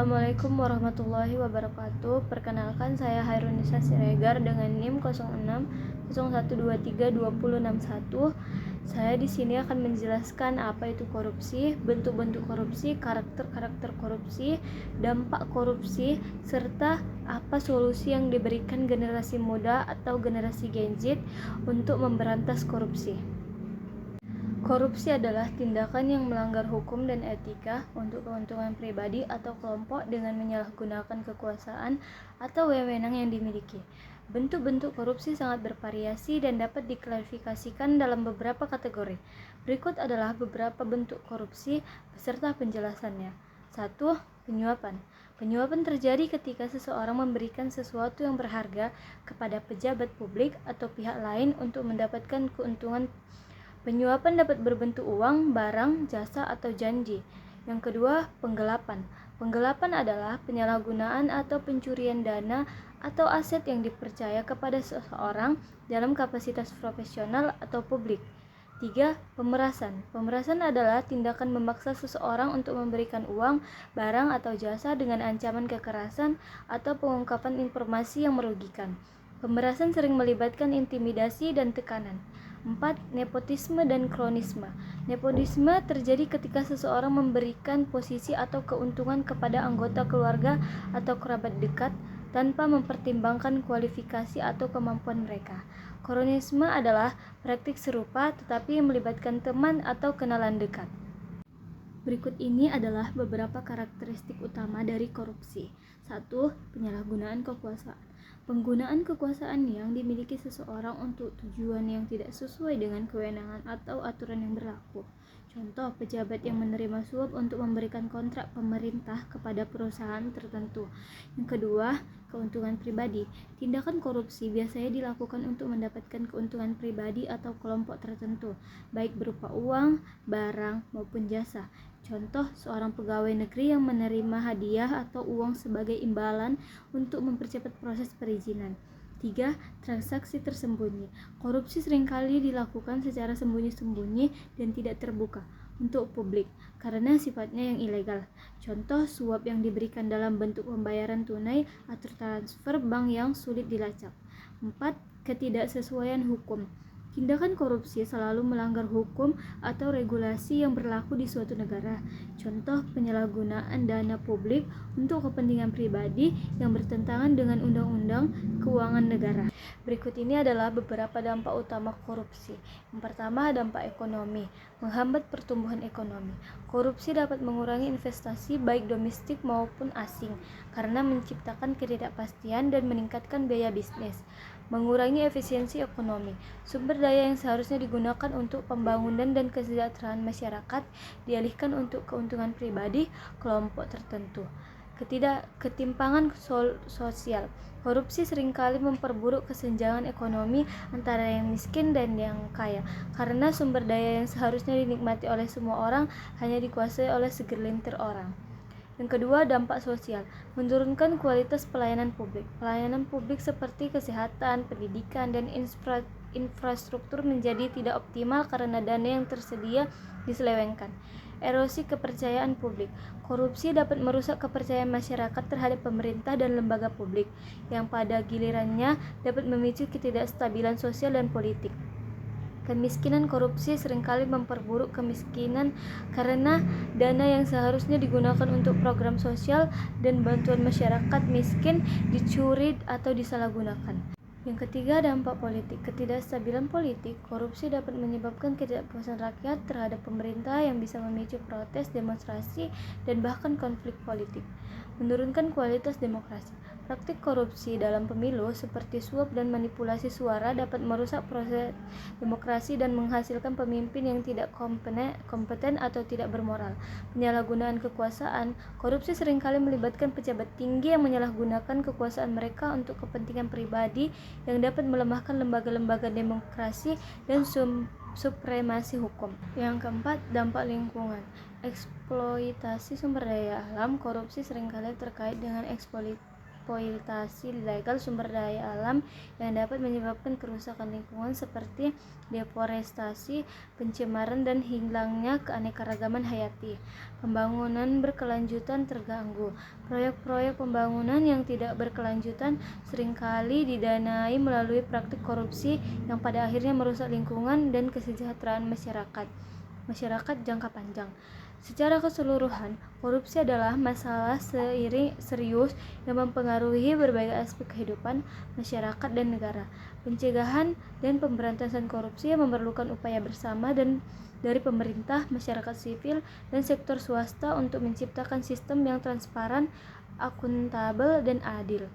Assalamualaikum warahmatullahi wabarakatuh. Perkenalkan, saya Hairunisa Siregar dengan NIM 0601232061. Saya di sini akan menjelaskan apa itu korupsi, bentuk-bentuk korupsi, karakter-karakter korupsi, dampak korupsi, serta apa solusi yang diberikan generasi muda atau generasi Gen Z untuk memberantas korupsi. Korupsi adalah tindakan yang melanggar hukum dan etika untuk keuntungan pribadi atau kelompok dengan menyalahgunakan kekuasaan atau wewenang yang dimiliki. Bentuk-bentuk korupsi sangat bervariasi dan dapat diklasifikasikan dalam beberapa kategori. Berikut adalah beberapa bentuk korupsi beserta penjelasannya. 1. Penyuapan. Penyuapan terjadi ketika seseorang memberikan sesuatu yang berharga kepada pejabat publik atau pihak lain untuk mendapatkan keuntungan. Penyuapan dapat berbentuk uang, barang, jasa, atau janji. Yang kedua, penggelapan. Penggelapan adalah penyalahgunaan atau pencurian dana atau aset yang dipercaya kepada seseorang dalam kapasitas profesional atau publik. 3. Pemerasan. Pemerasan adalah tindakan memaksa seseorang untuk memberikan uang, barang, atau jasa dengan ancaman kekerasan atau pengungkapan informasi yang merugikan. Pemerasan sering melibatkan intimidasi dan tekanan. 4. Nepotisme dan kronisme. Nepotisme terjadi ketika seseorang memberikan posisi atau keuntungan kepada anggota keluarga atau kerabat dekat tanpa mempertimbangkan kualifikasi atau kemampuan mereka. Kronisme adalah praktik serupa tetapi melibatkan teman atau kenalan dekat. Berikut ini adalah beberapa karakteristik utama dari korupsi. 1. Penyalahgunaan kekuasaan. Penggunaan kekuasaan yang dimiliki seseorang untuk tujuan yang tidak sesuai dengan kewenangan atau aturan yang berlaku. Contoh, pejabat yang menerima suap untuk memberikan kontrak pemerintah kepada perusahaan tertentu. Yang kedua, keuntungan pribadi. Tindakan korupsi biasanya dilakukan untuk mendapatkan keuntungan pribadi atau kelompok tertentu, baik berupa uang, barang, maupun jasa. Contoh, seorang pegawai negeri yang menerima hadiah atau uang sebagai imbalan untuk mempercepat proses perizinan. 3. Transaksi tersembunyi. Korupsi seringkali dilakukan secara sembunyi-sembunyi dan tidak terbuka untuk publik karena sifatnya yang ilegal. Contoh, suap yang diberikan dalam bentuk pembayaran tunai atau transfer bank yang sulit dilacak. 4. Ketidaksesuaian hukum. Tindakan korupsi selalu melanggar hukum atau regulasi yang berlaku di suatu negara. Contoh, penyalahgunaan dana publik untuk kepentingan pribadi yang bertentangan dengan undang-undang keuangan negara. Berikut ini adalah beberapa dampak utama korupsi. Yang pertama, dampak ekonomi. Menghambat pertumbuhan ekonomi. Korupsi dapat mengurangi investasi baik domestik maupun asing karena menciptakan ketidakpastian dan meningkatkan biaya bisnis. Mengurangi efisiensi ekonomi. Sumber daya yang seharusnya digunakan untuk pembangunan dan kesejahteraan masyarakat dialihkan untuk keuntungan pribadi kelompok tertentu. Ketimpangan sosial. Korupsi seringkali memperburuk kesenjangan ekonomi antara yang miskin dan yang kaya karena sumber daya yang seharusnya dinikmati oleh semua orang hanya dikuasai oleh segelintir orang. Yang kedua, dampak sosial. Menurunkan kualitas pelayanan publik. Pelayanan publik seperti kesehatan, pendidikan, dan infrastruktur menjadi tidak optimal karena dana yang tersedia diselewengkan. Erosi kepercayaan publik. Korupsi dapat merusak kepercayaan masyarakat terhadap pemerintah dan lembaga publik, yang pada gilirannya dapat memicu ketidakstabilan sosial dan politik. Kemiskinan. Korupsi seringkali memperburuk kemiskinan karena dana yang seharusnya digunakan untuk program sosial dan bantuan masyarakat miskin dicuri atau disalahgunakan. Yang ketiga, dampak politik. Ketidakstabilan politik. Korupsi dapat menyebabkan ketidakpuasan rakyat terhadap pemerintah yang bisa memicu protes, demonstrasi, dan bahkan konflik politik. Menurunkan kualitas demokrasi. Praktik korupsi dalam pemilu seperti suap dan manipulasi suara dapat merusak proses demokrasi dan menghasilkan pemimpin yang tidak kompeten atau tidak bermoral. Penyalahgunaan kekuasaan. Korupsi seringkali melibatkan pejabat tinggi yang menyalahgunakan kekuasaan mereka untuk kepentingan pribadi yang dapat melemahkan lembaga-lembaga demokrasi dan supremasi hukum. Yang keempat, dampak lingkungan. Eksploitasi sumber daya alam. Korupsi seringkali terkait dengan eksploitasi eksploitasi ilegal sumber daya alam yang dapat menyebabkan kerusakan lingkungan seperti deforestasi, pencemaran, dan hilangnya keanekaragaman hayati. Pembangunan berkelanjutan terganggu. Proyek-proyek pembangunan yang tidak berkelanjutan seringkali didanai melalui praktik korupsi yang pada akhirnya merusak lingkungan dan kesejahteraan masyarakat jangka panjang. Secara keseluruhan, korupsi adalah masalah serius yang mempengaruhi berbagai aspek kehidupan masyarakat dan negara. Pencegahan dan pemberantasan korupsi memerlukan upaya bersama dari pemerintah, masyarakat sipil, dan sektor swasta untuk menciptakan sistem yang transparan, akuntabel, dan adil.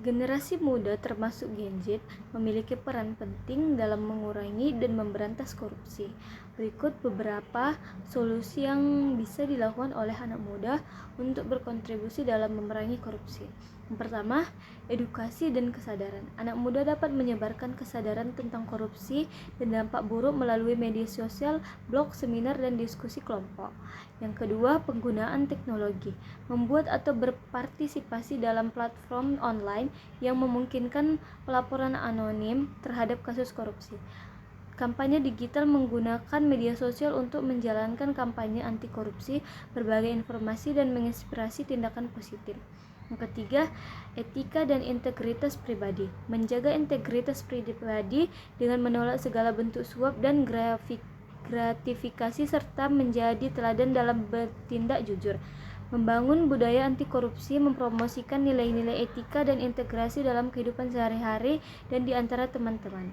Generasi muda termasuk Gen Z memiliki peran penting dalam mengurangi dan memberantas korupsi. Berikut beberapa solusi yang bisa dilakukan oleh anak muda untuk berkontribusi dalam memerangi korupsi. Yang pertama, edukasi dan kesadaran. Anak muda dapat menyebarkan kesadaran tentang korupsi dan dampak buruk melalui media sosial, blog, seminar, dan diskusi kelompok. Yang kedua, penggunaan teknologi. Membuat atau berpartisipasi dalam platform online yang memungkinkan pelaporan anonim terhadap kasus korupsi. Kampanye digital menggunakan media sosial untuk menjalankan kampanye anti korupsi, berbagi informasi, dan menginspirasi tindakan positif. Yang ketiga, etika dan integritas pribadi. Menjaga integritas pribadi dengan menolak segala bentuk suap dan gratifikasi serta menjadi teladan dalam bertindak jujur. Membangun budaya anti korupsi, mempromosikan nilai-nilai etika dan integrasi dalam kehidupan sehari-hari dan di antara teman-teman.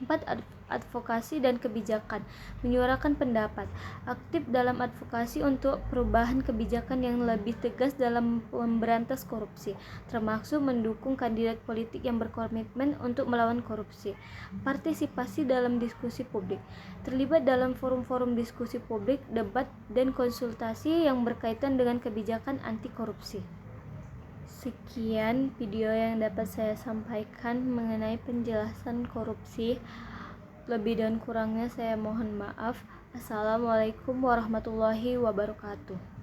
4. Advokasi dan kebijakan. Menyuarakan pendapat. Aktif dalam advokasi untuk perubahan kebijakan yang lebih tegas dalam memberantas korupsi, termasuk mendukung kandidat politik yang berkomitmen untuk melawan korupsi. Partisipasi dalam diskusi publik. Terlibat dalam forum-forum diskusi publik, debat, dan konsultasi yang berkaitan dengan kebijakan anti korupsi. Sekian video yang dapat saya sampaikan mengenai penjelasan korupsi. Lebih dan kurangnya saya mohon maaf. Assalamualaikum warahmatullahi wabarakatuh.